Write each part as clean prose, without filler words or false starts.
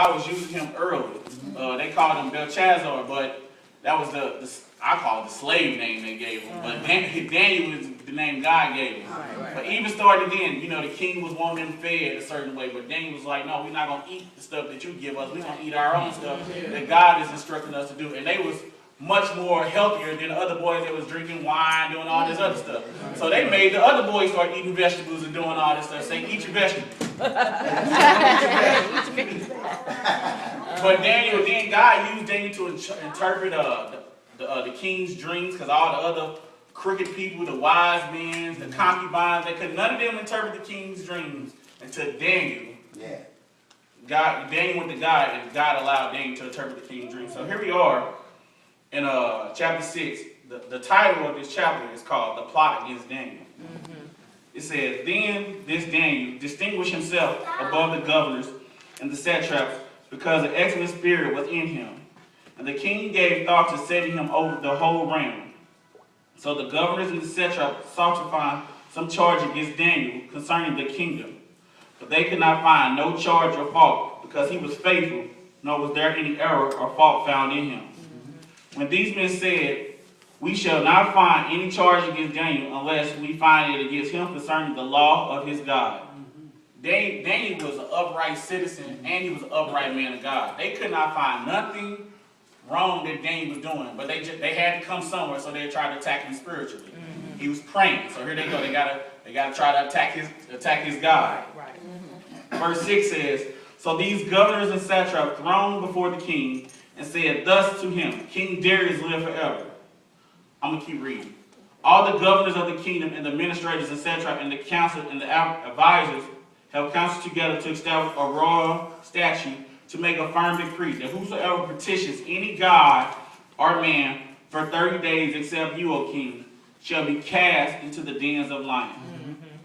God was using him early. They called him Belshazzar, but that was I call it the slave name they gave him. But Daniel was the name God gave him. But even started then, the king was wanting them fed a certain way. But Daniel was like, no, we're not going to eat the stuff that you give us. We're going to eat our own stuff that God is instructing us to do. And they was much more healthier than the other boys that was drinking wine, doing all this other stuff. So they made the other boys start eating vegetables and doing all this stuff. Say, eat your vegetables. But then God used Daniel to interpret the king's dreams, because all the other crooked people, the wise men, the concubines, none of them interpret the king's dreams until Daniel. Yeah. Daniel went to God, and God allowed Daniel to interpret the king's dreams. So here we are in chapter 6. The title of this chapter is called The Plot Against Daniel. It says, then this Daniel distinguished himself above the governors and the satraps because an excellent spirit was in him. And the king gave thought to setting him over the whole realm. So the governors and the satraps sought to find some charge against Daniel concerning the kingdom. But they could not find no charge or fault, because he was faithful, nor was there any error or fault found in him. When these men said, we shall not find any charge against Daniel unless we find it against him concerning the law of his God. Daniel was an upright citizen, and he was an upright man of God. They could not find nothing wrong that Daniel was doing, but they had to come somewhere, so they tried to attack him spiritually. He was praying, so here they go. They gotta try to attack his God. Right. Verse 6 says, so these governors and satraps thrown before the king and said thus to him, King Darius live forever. I'm going to keep reading. All the governors of the kingdom and the administrators and satraps and the council and the advisors have counseled together to establish a royal statute to make a firm decree that whosoever petitions any god or man for 30 days except you, O king, shall be cast into the dens of lions.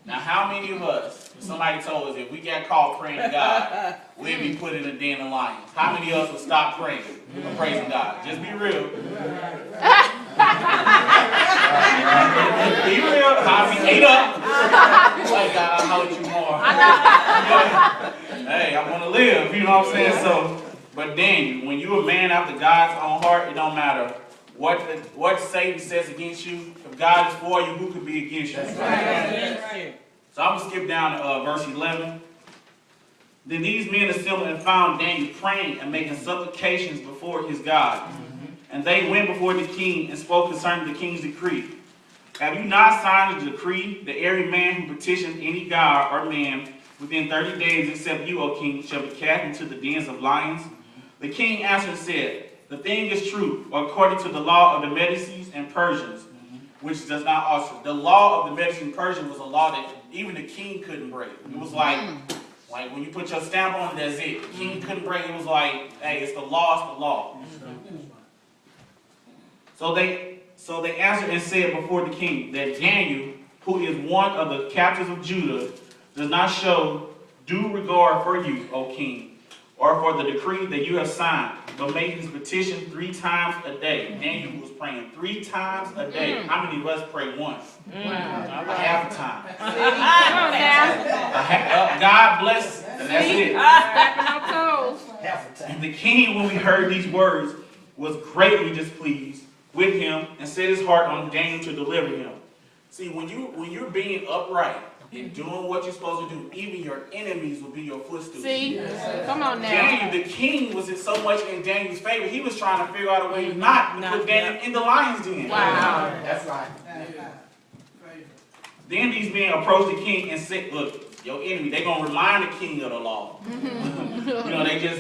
Now, how many of us, if somebody told us if we got caught praying to God, we'd be put in a den of lions? How many of us would stop praying or praising God? Just be real. Be real. I'll be ate up. Like, God, I'll holler at you more. Hey, I want to live. You know what I'm saying? So, but Daniel, when you're a man after God's own heart, it don't matter what Satan says against you. If God is for you, who could be against you? Right. So I'm going to skip down to verse 11. Then these men assembled and found Daniel praying and making supplications before his God. And they went before the king and spoke concerning the king's decree. Have you not signed a decree that every man who petitions any god or man within 30 days except you, O king, shall be cast into the dens of lions? The king answered and said, the thing is true, according to the law of the Medes and Persians, which does not alter. The law of the Medes and Persians was a law that even the king couldn't break. It was like when you put your stamp on it, that's it. The king couldn't break. It was like, hey, it's the law, it's the law. So they answered and said before the king that Daniel, who is one of the captives of Judah, does not show due regard for you, O king, or for the decree that you have signed, but made his petition 3 times a day. Daniel was praying 3 times a day. How many of us pray once? A half a time. God bless, and that's it. And the king, when we heard these words, was greatly displeased with him and set his heart on Daniel to deliver him. See, when you're being upright and doing what you're supposed to do, even your enemies will be your footstool. See? Come on now. Daniel, the king, was so much in Daniel's favor, he was trying to figure out a way not to put Daniel in the lion's den. Wow. That's right. Then these men approached the king and said, look, your enemy, they're going to remind the king of the law. They just